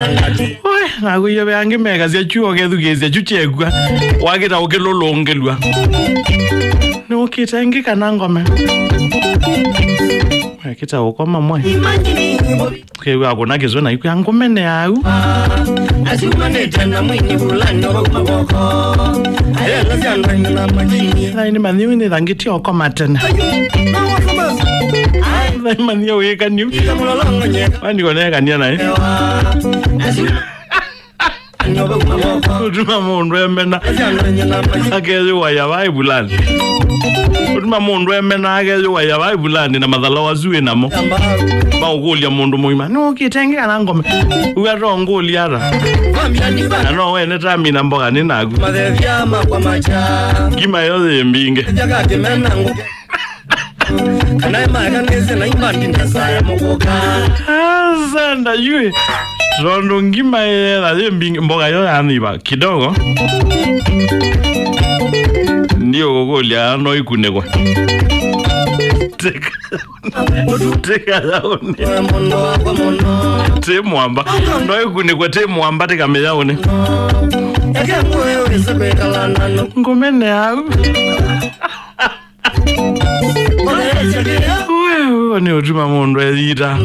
Na kuya bange mega sia chuo ke thugeze chuchegwa wagira ukilolongelwa no kitangi kana ngome kita ukoma mwe ke wakona kizona iku Ngūmeneea au asimanete na mwini bulano bakuboko ayela zandana na majini ni manyu ni thangiti okoma tena ai manyu weka niu wani koneka nia nae Utuma mundu emena akeyo waya baibulani Utuma mundu emena akeyo waya baibulani na madhala wazuwe namo ba ugolia mundu muima no kitenge kana ngome ugato ngolia ara no wene tamina mboga ni nagu madhevya makwa macha gima yothe mbinge jaga kimena ngo kana maganeze na imani ndasaya mugoka sanda yue rondo ngima la mbinge mboga yo aniba kidogo ndio gogolia no ikunegwa teka yaone te mwamba no ikunegwa te mwamba te kameyaone Ngūmeneea wewe ni utuma mundu ethita